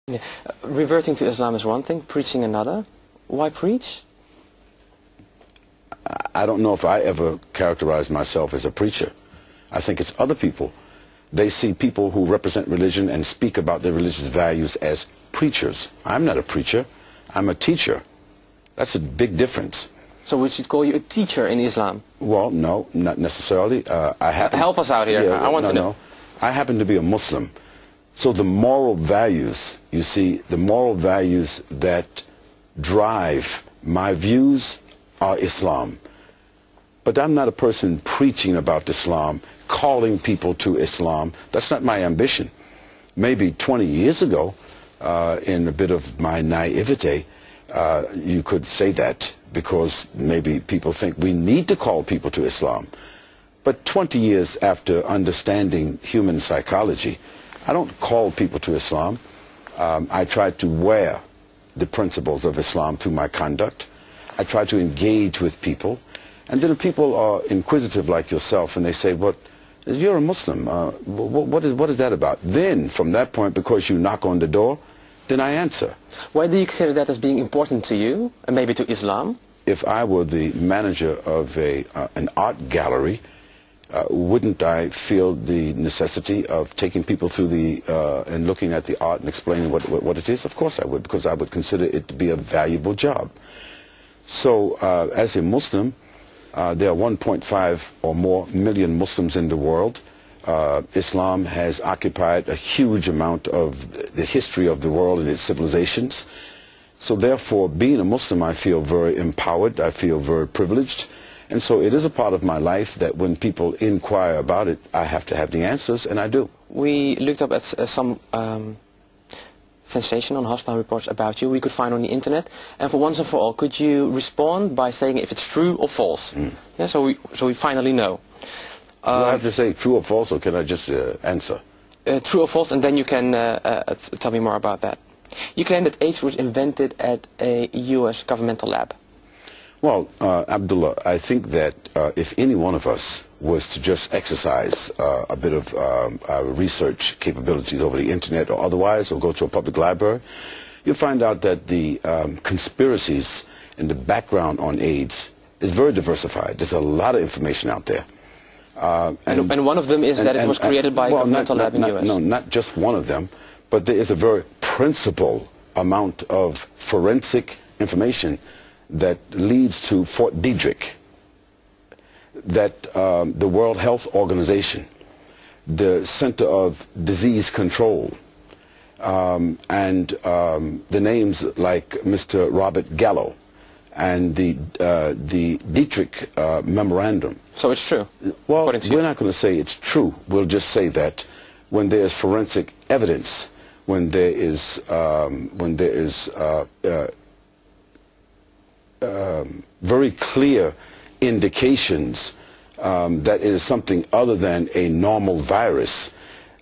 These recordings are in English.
Yeah. Reverting to Islam is one thing, preaching another. Why preach? I don't know if I ever characterized myself as a preacher. I think it's other people. They see people who represent religion and speak about their religious values as preachers. I'm not a preacher. I'm a teacher. That's a big difference. So we should call you a teacher in Islam? Well, no, not necessarily. Help us out here. Yeah, I want to know. No. I happen to be a Muslim. So the moral values, you see, the moral values that drive my views are Islam. But I'm not a person preaching about Islam, calling people to Islam. That's not my ambition. Maybe 20 years ago, in a bit of my naivete, you could say that because maybe people think we need to call people to Islam. But 20 years after understanding human psychology, I don't call people to Islam. I try to wear the principles of Islam through my conduct. I try to engage with people. And then if people are inquisitive like yourself and they say, "What? You're a Muslim. What is that about?" Then from that point, because you knock on the door, then I answer. Why do you consider that as being important to you, and maybe to Islam? If I were the manager of an art gallery, wouldn't I feel the necessity of taking people through and looking at the art and explaining what it is? Of course I would, because I would consider it to be a valuable job. So as a Muslim, there are 1.5 or more million Muslims in the world. Islam has occupied a huge amount of the history of the world and its civilizations. So therefore, being a Muslim, I feel very empowered, I feel very privileged. And so it is a part of my life that when people inquire about it, I have to have the answers, and I do. We looked up at some sensational and hostile reports about you we could find on the internet. And for once and for all, could you respond by saying if it's true or false? Yeah, so we finally know. Do I have to say true or false, or can I just answer? True or false, and then you can tell me more about that. You claim that AIDS was invented at a US governmental lab. Well, Abdullah, I think that if any one of us was to just exercise a bit of our research capabilities over the internet or otherwise, or go to a public library, you'll find out that the conspiracies and the background on AIDS is very diversified. There's a lot of information out there. And one of them is that it was created by a governmental lab in the US. No, not just one of them, but there is a very principal amount of forensic information that leads to Fort Detrick, that the World Health Organization, the Center of Disease Control, and the names like Mr. Robert Gallo and the Detrick Memorandum. So it's true? Well, we're not going to say it's true. We'll just say that when there is forensic evidence, when there is very clear indications that it is something other than a normal virus,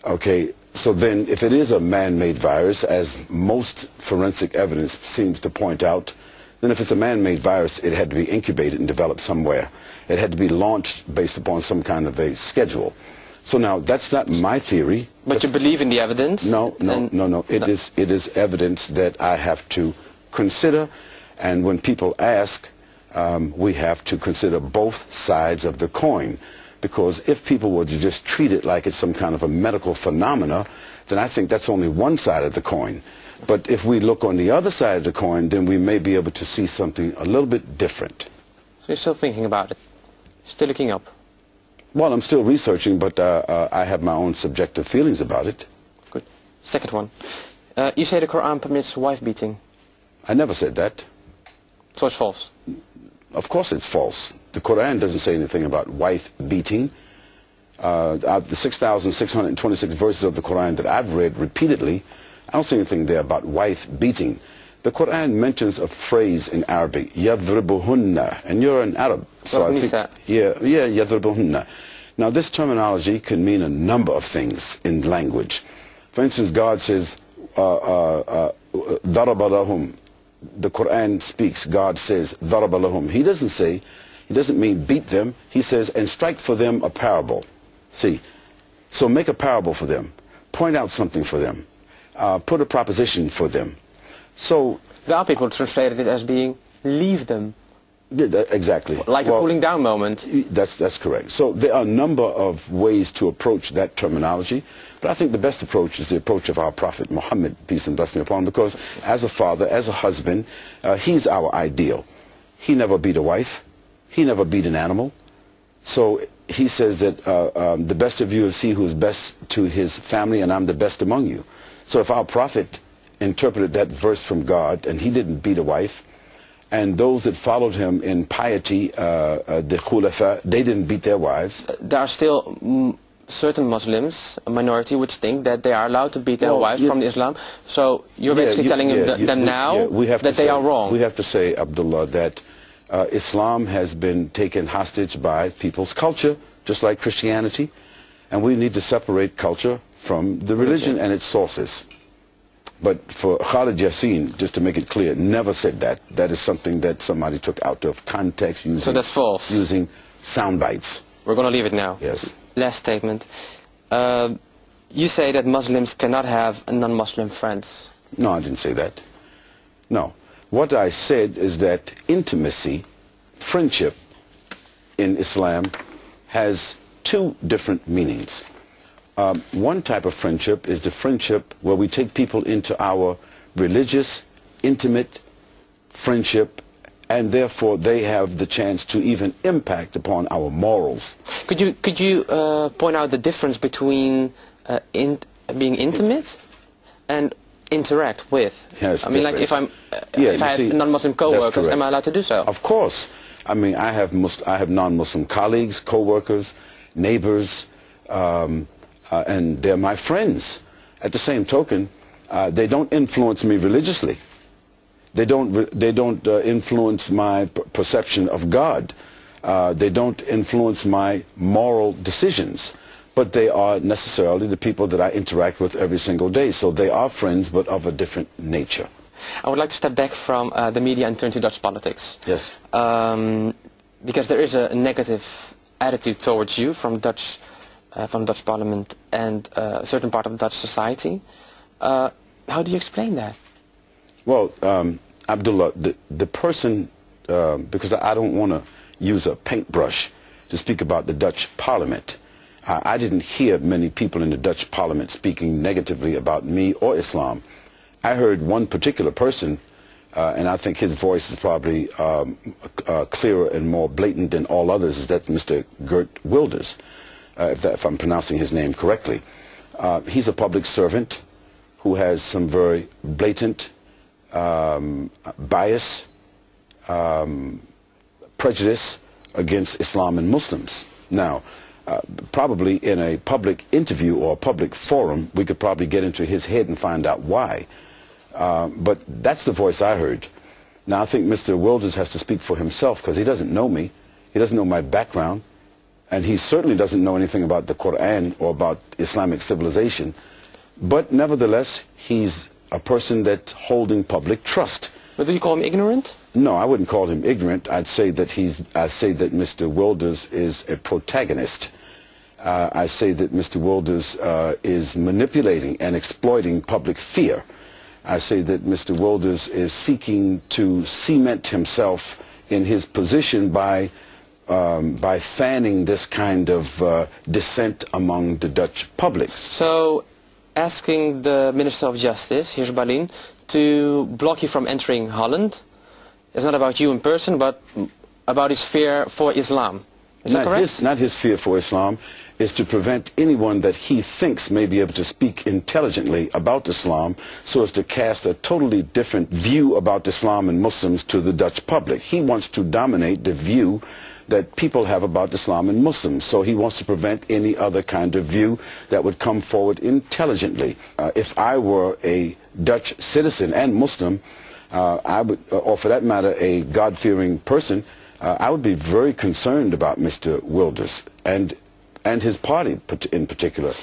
okay, so then if it is a man-made virus, as most forensic evidence seems to point out, then if it's a man-made virus, it had to be incubated and developed somewhere. It had to be launched based upon some kind of a schedule. So now, that's not my theory. But you believe in the evidence? No. It is evidence that I have to consider. And when people ask, we have to consider both sides of the coin. Because if people were to just treat it like it's some kind of a medical phenomena, then I think that's only one side of the coin. But if we look on the other side of the coin, then we may be able to see something a little bit different. So you're still thinking about it? Still looking up? Well, I'm still researching, but I have my own subjective feelings about it. Good. Second one. You say the Quran permits wife beating. I never said that. So it's false? Of course it's false. The Quran doesn't say anything about wife beating. Out of the 6,626 verses of the Quran that I've read repeatedly, I don't see anything there about wife beating. The Quran mentions a phrase in Arabic, yadribuhunna, and you're an Arab, so I think, yadribuhunna. Now this terminology can mean a number of things in language. For instance, God says, daraba lahum. The Quran speaks, God says, daraba lahum. He doesn't mean beat them. He says, and strike for them a parable. See, so make a parable for them. Point out something for them. put a proposition for them. So there are people who translated it as being leave them. Yeah, exactly. Like a cooling down moment. That's correct. So there are a number of ways to approach that terminology, but I think the best approach is the approach of our Prophet Muhammad, peace and blessing upon him, because as a father, as a husband, he's our ideal. He never beat a wife. He never beat an animal. So he says that the best of you is he who is best to his family, and I'm the best among you. So if our Prophet interpreted that verse from God, and he didn't beat a wife, and those that followed him in piety, the khulafa, they didn't beat their wives. There are still certain Muslims, a minority, which think that they are allowed to beat their wives from Islam. So you're basically telling them now that they are wrong. We have to say, Abdullah, that Islam has been taken hostage by people's culture, just like Christianity, and we need to separate culture from the religion and its sources. But for Khalid Yasin, just to make it clear, never said that. That is something that somebody took out of context using, so that's false. Using sound bites. We're going to leave it now. Yes. Last statement. You say that Muslims cannot have non-Muslim friends. No, I didn't say that. No. What I said is that intimacy, friendship in Islam has two different meanings. One type of friendship is the friendship where we take people into our religious, intimate friendship, and therefore they have the chance to even impact upon our morals. Could you point out the difference between being intimate and interact with? Yes, I mean, like if I have non-Muslim co-workers, am I allowed to do so? Of course. I mean, I have non-Muslim colleagues, co-workers, neighbors, and they're my friends. At the same token, they don't influence me religiously. They don't influence my perception of God. They don't influence my moral decisions. But they are necessarily the people that I interact with every single day. So they are friends, but of a different nature. I would like to step back from the media and turn to Dutch politics. Yes. Because there is a negative attitude towards you from Dutch Parliament and a certain part of Dutch society. How do you explain that? Well, Abdullah, the person, because I don't want to use a paintbrush to speak about the Dutch Parliament. I didn't hear many people in the Dutch Parliament speaking negatively about me or Islam. I heard one particular person, and I think his voice is probably clearer and more blatant than all others, is that Mr. Geert Wilders. If I'm pronouncing his name correctly. He's a public servant who has some very blatant bias, prejudice against Islam and Muslims. Now, probably in a public interview or a public forum, we could probably get into his head and find out why. But that's the voice I heard. Now, I think Mr. Wilders has to speak for himself because he doesn't know me. He doesn't know my background. And he certainly doesn't know anything about the Quran or about Islamic civilization. But nevertheless, he's a person that's holding public trust. But do you call him ignorant? No, I wouldn't call him ignorant. I'd say that Mr. Wilders is a protagonist. I say that Mr. Wilders is manipulating and exploiting public fear. I say that Mr. Wilders is seeking to cement himself in his position by fanning this kind of dissent among the Dutch public. So, asking the Minister of Justice, Heer Balin, to block you from entering Holland is not about you in person, but about his fear for Islam. Is that correct? Not his fear for Islam. Is to prevent anyone that he thinks may be able to speak intelligently about Islam so as to cast a totally different view about Islam and Muslims to the Dutch public. He wants to dominate the view that people have about Islam and Muslims. So he wants to prevent any other kind of view that would come forward intelligently. If I were a Dutch citizen and Muslim, I would, or for that matter, a God-fearing person, I would be very concerned about Mr. Wilders and his party in particular.